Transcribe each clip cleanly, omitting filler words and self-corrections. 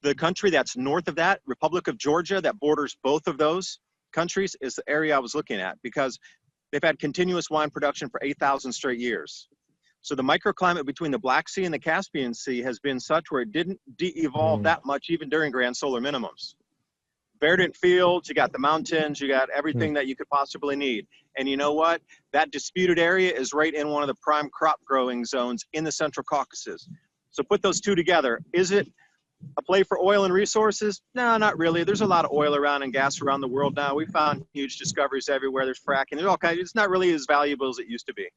The country that's north of that, Republic of Georgia, that borders both of those countries, is the area I was looking at, because they've had continuous wine production for 8,000 straight years. So the microclimate between the Black Sea and the Caspian Sea has been such where it didn't de-evolve that much even during grand solar minimums. Verdant fields, you got the mountains, you got everything that you could possibly need. And you know what? That disputed area is right in one of the prime crop growing zones in the Central Caucasus. So put those two together. Is it a play for oil and resources? No, not really. There's a lot of oil around and gas around the world now. We found huge discoveries everywhere. There's fracking. There's all kinds. It's not really as valuable as it used to be.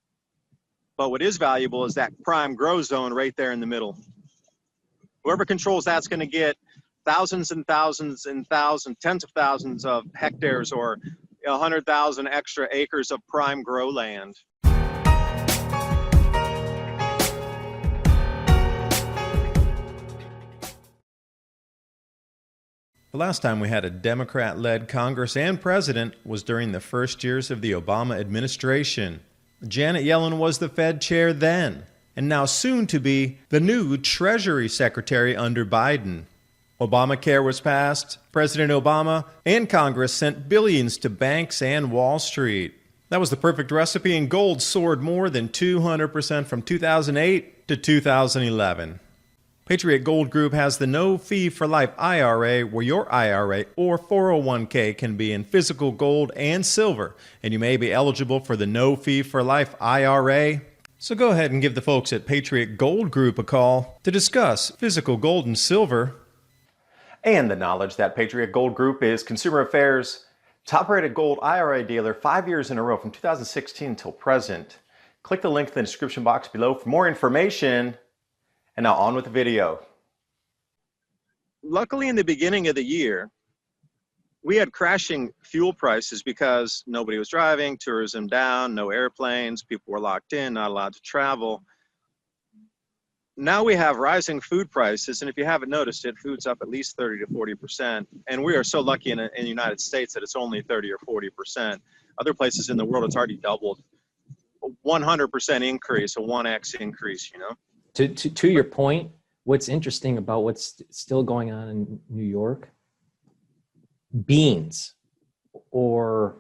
But what is valuable is that prime grow zone right there in the middle. Whoever controls that's going to get thousands and thousands and thousands, tens of thousands of hectares or 100,000 extra acres of prime grow land. The last time we had a Democrat-led Congress and president was during the first years of the Obama administration. Janet Yellen was the Fed chair then, and now soon to be the new Treasury Secretary under Biden. Obamacare was passed, President Obama and Congress sent billions to banks and Wall Street. That was the perfect recipe, and gold soared more than 200% from 2008 to 2011. Patriot Gold Group has the No Fee for Life IRA, where your IRA or 401k can be in physical gold and silver, and you may be eligible for the No Fee for Life IRA. So go ahead and give the folks at Patriot Gold Group a call to discuss physical gold and silver. And the knowledge that Patriot Gold Group is Consumer Affairs' top-rated gold IRA dealer 5 years in a row from 2016 until present. Click the link in the description box below for more information. And now on with the video. Luckily, in the beginning of the year, we had crashing fuel prices because nobody was driving, tourism down, no airplanes, people were locked in, not allowed to travel. Now we have rising food prices, and if you haven't noticed it, food's up at least 30 to 40%. And we are so lucky in the United States that it's only 30 or 40%. Other places in the world, it's already doubled. A 100% increase, a 1x increase, you know? To your point, what's interesting about what's still going on in New York, beans or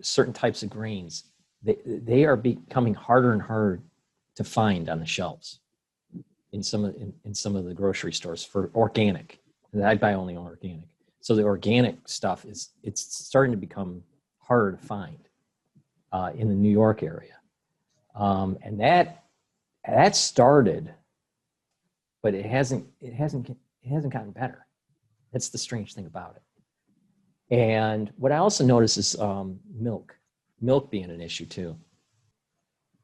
certain types of grains, they are becoming harder and harder to find on the shelves in some of the grocery stores for organic. And I buy only organic. So the organic stuff it's starting to become harder to find in the New York area. And that started, but it hasn't gotten better. That's the strange thing about it. And what I also notice is milk being an issue too.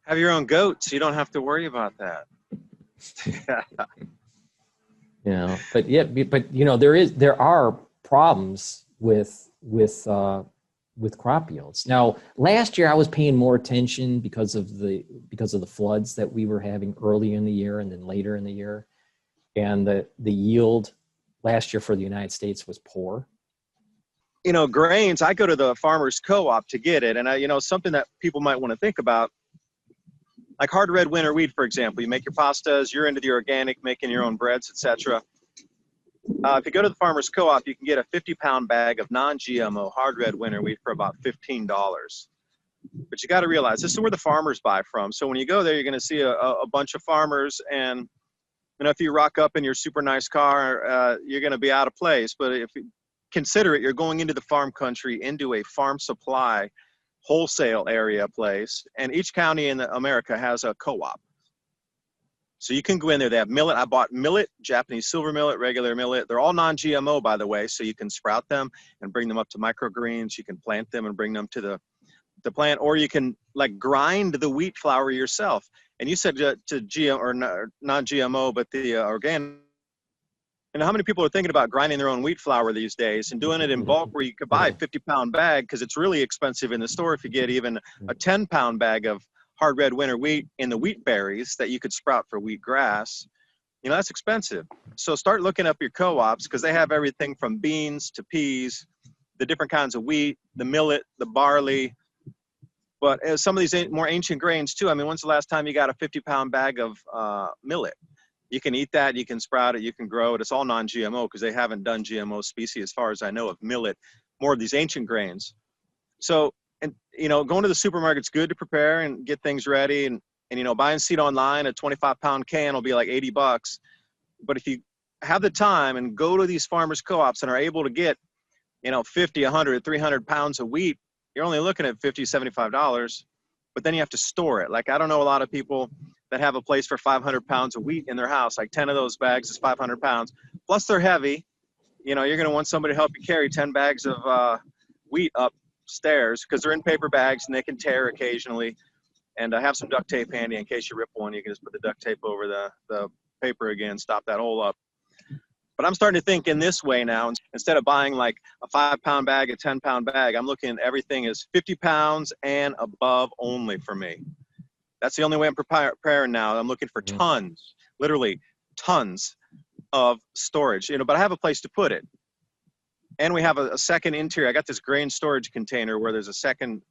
Have your own goats. You don't have to worry about that. You know, but you know, there are problems with crop yields. Now, last year I was paying more attention because of the floods that we were having early in the year and then later in the year, and the yield last year for the United States was poor. You know, grains, I go to the farmer's co-op to get it, and you know, something that people might want to think about, like hard red winter wheat, for example. You make your pastas, you're into the organic, making your own breads, etc. If you go to the farmer's co-op, you can get a 50-pound bag of non-GMO hard red winter wheat for about $15. But you got to realize this is where the farmers buy from. So when you go there, you're going to see a bunch of farmers, and you know, if you rock up in your super nice car, you're going to be out of place. But if you consider it, you're going into the farm country, into a farm supply wholesale area place, and each county in America has a co-op. So you can go in there. They have millet. I bought millet, Japanese silver millet, regular millet. They're all non-GMO, by the way, so you can sprout them and bring them up to microgreens. You can plant them and bring them to the plant, or you can like grind the wheat flour yourself. And you said to GM or non-GMO, but the organic. And how many people are thinking about grinding their own wheat flour these days and doing it in bulk, where you could buy a 50-pound bag, because it's really expensive in the store if you get even a 10-pound bag of hard red winter wheat in the wheat berries that you could sprout for wheat grass. You know, that's expensive. So start looking up your co-ops, because they have everything from beans to peas, the different kinds of wheat, the millet, the barley, but some of these more ancient grains too. I mean, when's the last time you got a 50-pound bag of millet? You can eat that, you can sprout it, you can grow it. It's all non-GMO because they haven't done GMO species, as far as I know, of millet, more of these ancient grains. So, and going to the supermarket's good to prepare and get things ready, and buying seed online, a 25-pound can will be like $80. But if you have the time and go to these farmers co-ops and are able to get 50, 100, 300 pounds of wheat, you're only looking at $50, $75. But then you have to store it. Like, I don't know a lot of people that have a place for 500 pounds of wheat in their house. Like 10 of those bags is 500 pounds. Plus they're heavy. You're going to want somebody to help you carry 10 bags of wheat upstairs because they're in paper bags and they can tear occasionally. And I have some duct tape handy in case you rip one. You can just put the duct tape over the paper again, stop that hole up. But I'm starting to think in this way now. Instead of buying like a 5-pound bag, a 10-pound bag, I'm looking at everything as 50 pounds and above only for me. That's the only way I'm preparing now. I'm looking for tons, literally tons of storage, but I have a place to put it. And we have a second interior. I got this grain storage container where there's a second,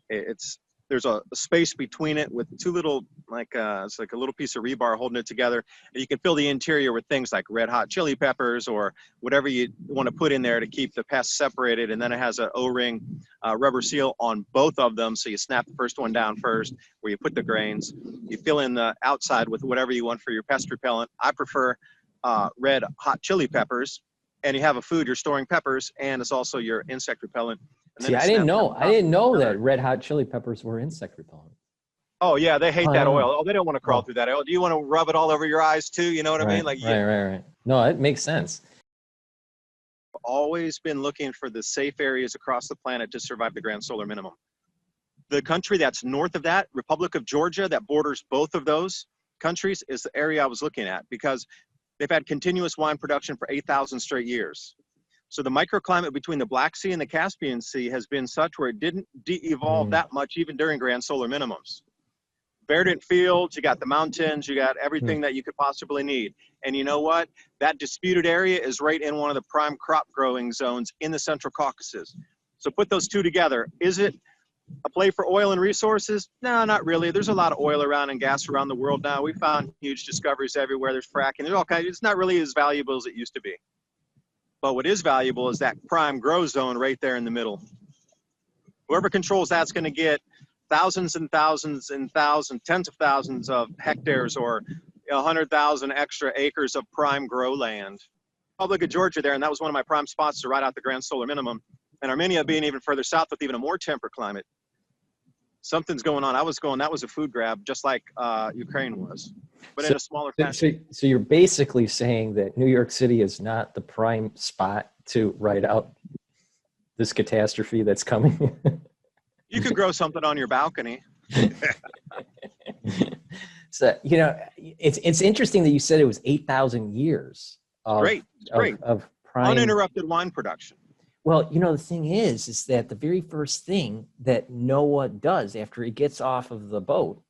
there's a space between it with two little, it's like a little piece of rebar holding it together. And you can fill the interior with things like red hot chili peppers or whatever you want to put in there to keep the pests separated. And then it has an O-ring rubber seal on both of them. So you snap the first one down first where you put the grains. You fill in the outside with whatever you want for your pest repellent. I prefer red hot chili peppers. And you have a food, you're storing peppers, and it's also your insect repellent. See, I didn't know that red hot chili peppers were insect repellent. Oh yeah, they hate that oil. Oh, they don't want to crawl through that oil. Do you want to rub it all over your eyes too? You know what I mean? Like, right. No, it makes sense. I've always been looking for the safe areas across the planet to survive the grand solar minimum. The country that's north of that, Republic of Georgia, that borders both of those countries, is the area I was looking at because they've had continuous wine production for 8,000 straight years. So the microclimate between the Black Sea and the Caspian Sea has been such where it didn't de-evolve that much even during grand solar minimums. Verdant fields, you got the mountains, you got everything that you could possibly need. And you know what? That disputed area is right in one of the prime crop growing zones in the Central Caucasus. So put those two together. Is it a play for oil and resources? No, not really. There's a lot of oil around and gas around the world now. We found huge discoveries everywhere. There's fracking. There's all kinds. It's not really as valuable as it used to be. But what is valuable is that prime grow zone right there in the middle. Whoever controls that's going to get thousands and thousands and thousands, tens of thousands of hectares or 100,000 extra acres of prime grow land. Republic of Georgia there, and that was one of my prime spots to ride out the grand solar minimum. And Armenia being even further south with even a more temperate climate. Something's going on. That was a food grab, just like Ukraine was, but in a smaller fashion. So you're basically saying that New York City is not the prime spot to ride out this catastrophe that's coming? You could grow something on your balcony. So, it's interesting that you said it was 8,000 years of prime uninterrupted wine production. Well, the thing is that the very first thing that Noah does after he gets off of the boat,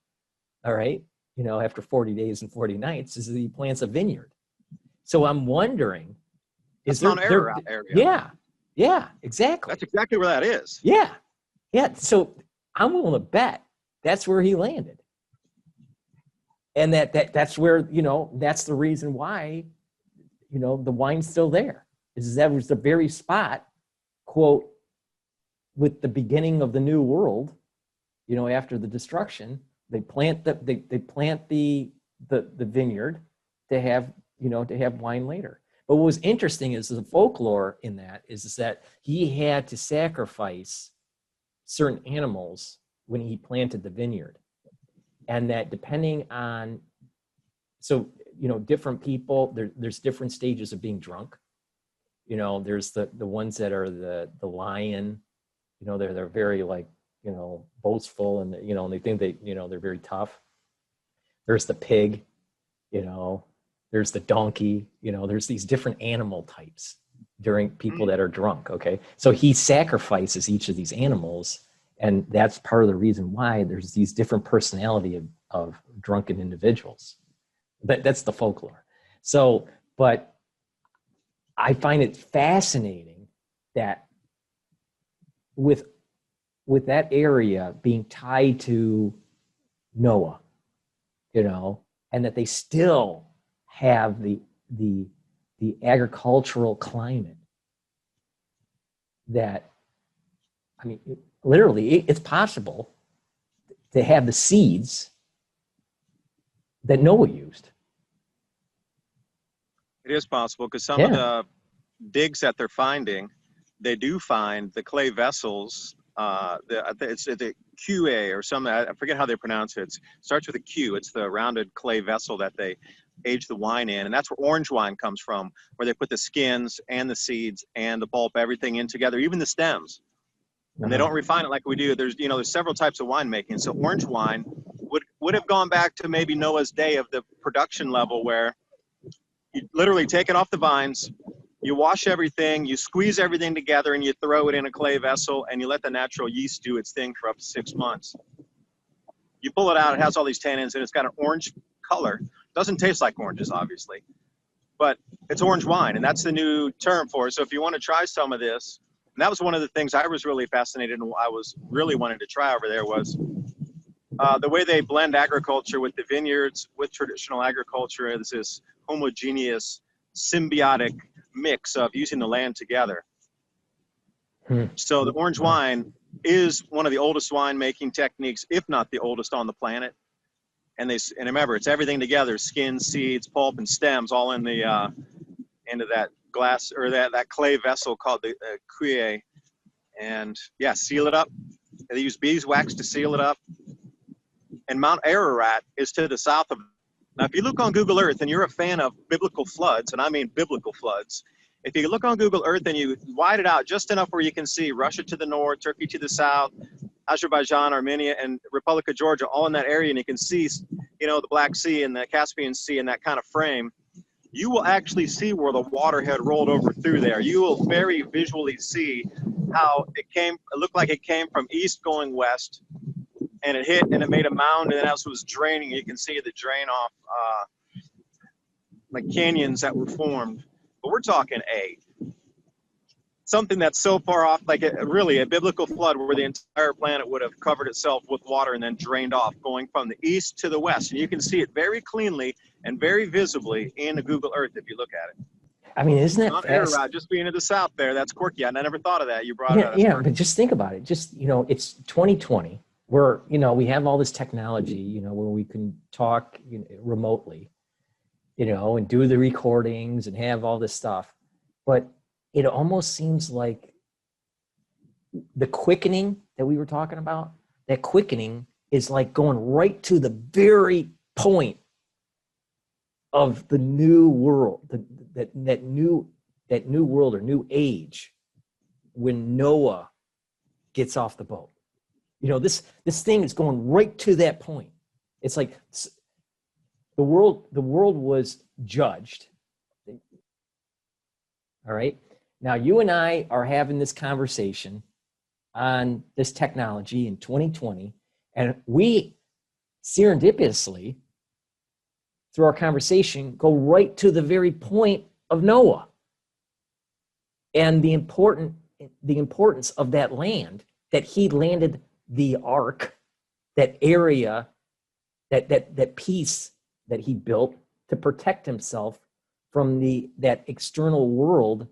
all right, after 40 days and 40 nights, is that he plants a vineyard. So I'm wondering, is there Ararat area? Yeah, exactly. That's exactly where that is. Yeah. So I'm willing to bet that's where he landed. And that's where, that's the reason why, the wine's still there. Is that was the very spot, quote, with the beginning of the new world, after the destruction, they plant the vineyard to have wine later. But what was interesting is the folklore in that is that he had to sacrifice certain animals when he planted the vineyard. And that depending on, different people, there's different stages of being drunk. There's the ones that are the lion, they're very boastful and, and they think they're very tough. There's the pig, there's the donkey, there's these different animal types during people that are drunk. Okay. So he sacrifices each of these animals. And that's part of the reason why there's these different personality of drunken individuals. That's the folklore. So, but I find it fascinating that with that area being tied to Noah, and that they still have the agricultural climate that, I mean, literally, it's possible to have the seeds that Noah used. It is possible, because some of the digs that they're finding, they do find the clay vessels. It's the QA or some, I forget how they pronounce it. It starts with a Q. It's the rounded clay vessel that they age the wine in, and that's where orange wine comes from, where they put the skins and the seeds and the pulp, everything in together, even the stems. And they don't refine it like we do. There's several types of winemaking. So orange wine would have gone back to maybe Noah's day of the production level, where you literally take it off the vines, you wash everything, you squeeze everything together, and you throw it in a clay vessel, and you let the natural yeast do its thing for up to 6 months. You pull it out, it has all these tannins, and it's got an orange color. Doesn't taste like oranges, obviously, but it's orange wine, and that's the new term for it. So if you want to try some of this, and that was one of the things I was really fascinated and I was really wanting to try over there, was the way they blend agriculture with the vineyards, with traditional agriculture, is this homogeneous, symbiotic mix of using the land together. So the orange wine is one of the oldest winemaking techniques, if not the oldest on the planet. And remember, it's everything together: skin, seeds, pulp, and stems, all in the into that glass or that clay vessel called the cuille. And yeah, seal it up. They use beeswax to seal it up. And Mount Ararat is to the south of. Now, if you look on Google Earth and you're a fan of biblical floods, and I mean biblical floods, if you look on Google Earth and you wide it out just enough where you can see Russia to the north, Turkey to the south, Azerbaijan, Armenia, and Republic of Georgia, all in that area, and you can see, the Black Sea and the Caspian Sea in that kind of frame, you will actually see where the water had rolled over through there. You will very visually see how it looked like it came from east going west, and it hit and it made a mound, and then as it was draining, you can see the drain off like canyons that were formed. But we're talking something that's so far off, like really a biblical flood where the entire planet would have covered itself with water and then drained off, going from the east to the west. And you can see it very cleanly and very visibly in the Google Earth if you look at it. I mean, isn't that Not fast? Ararat, just being to the south there. That's quirky. I never thought of that. You brought it up. Yeah, but just think about it. Just, it's 2020 where, we have all this technology, where we can talk remotely, and do the recordings and have all this stuff. But it almost seems like the quickening that we were talking about, that quickening is like going right to the very point of the new world, that new world or new age when Noah gets off the boat. This thing is going right to that point. It's like the world was judged. All right. Now you and I are having this conversation on this technology in 2020, and we serendipitously, through our conversation, go right to the very point of Noah and the importance of that land, that he landed the ark, that area, that piece that he built to protect himself from that external world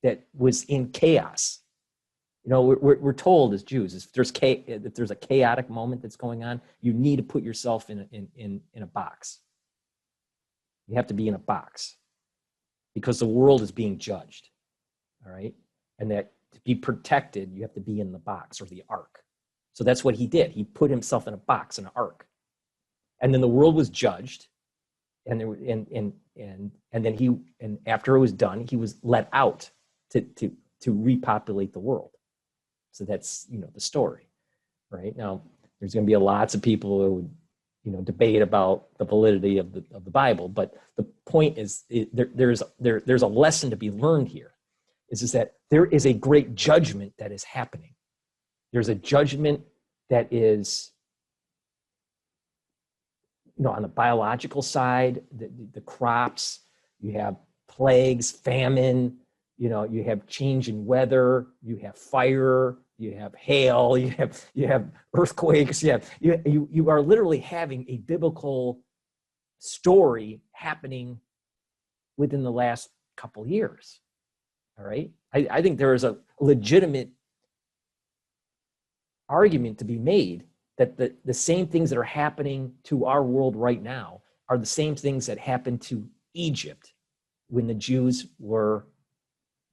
that was in chaos. We're told as Jews, if there's a chaotic moment that's going on, you need to put yourself in a box. You have to be in a box because the world is being judged. All right. And that to be protected, you have to be in the box or the ark. So that's what he did. He put himself in a box, in an ark. And then the world was judged. And then after it was done, he was let out to repopulate the world. So that's, the story, right? Now, there's going to be lots of people who would, debate about the validity of the Bible, but the point is, there's a lesson to be learned here. Is that there is a great judgment that is happening. There's a judgment that is, on the biological side, the crops, you have plagues, famine, you have change in weather, you have fire, you have hail, you have earthquakes, you are literally having a biblical story happening within the last couple years. All right. I think there is a legitimate argument to be made that the same things that are happening to our world right now are the same things that happened to Egypt when the Jews were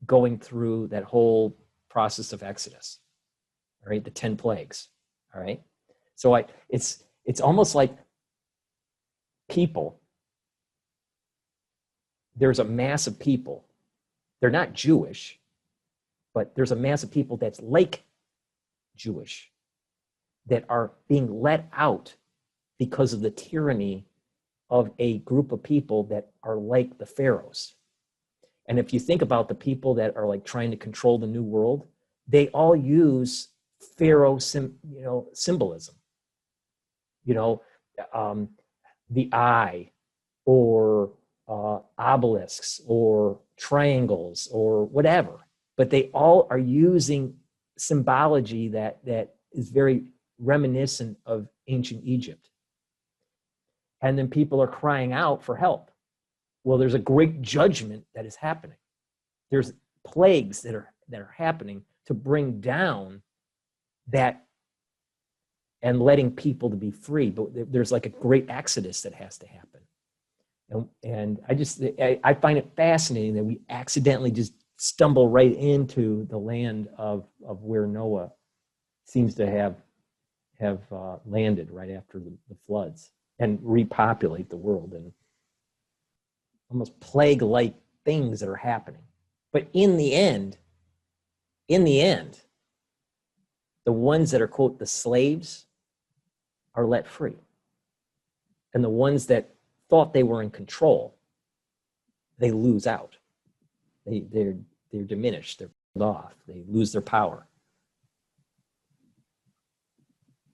going through that whole process of Exodus. All right. The 10 plagues. All right. So it's almost like people, there's a mass of people. They're not Jewish, but there's a mass of people that's like Jewish that are being let out because of the tyranny of a group of people that are like the pharaohs. And if you think about the people that are like trying to control the new world, they all use pharaoh symbolism. The eye, or obelisks, or triangles, or whatever. But they all are using symbology that is very reminiscent of ancient Egypt. And then people are crying out for help. Well, there's a great judgment that is happening. There's plagues that are happening to bring down that and letting people to be free. But there's like a great exodus that has to happen. And I find it fascinating that we accidentally just stumble right into the land of where Noah seems to have landed right after the floods, and repopulate the world, and almost plague-like things that are happening. But in the end, the ones that are, quote, the slaves are let free. And the ones that thought they were in control, they lose out. They're diminished, they're pulled off, they lose their power.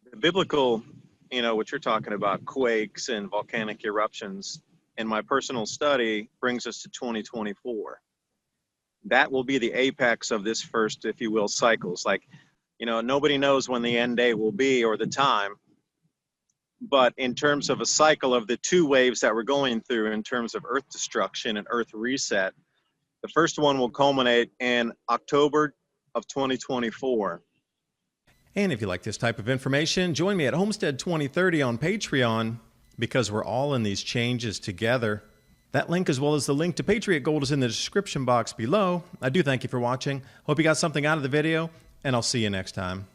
The biblical, what you're talking about, quakes and volcanic eruptions, in my personal study, brings us to 2024. That will be the apex of this first, if you will, cycles. Like, nobody knows when the end day will be or the time. But in terms of a cycle of the two waves that we're going through in terms of earth destruction and earth reset, the first one will culminate in October of 2024. And if you like this type of information, join me at Homestead 2030 on Patreon, because we're all in these changes together. That link, as well as the link to Patriot Gold, is in the description box below. I do thank you for watching. Hope you got something out of the video, and I'll see you next time.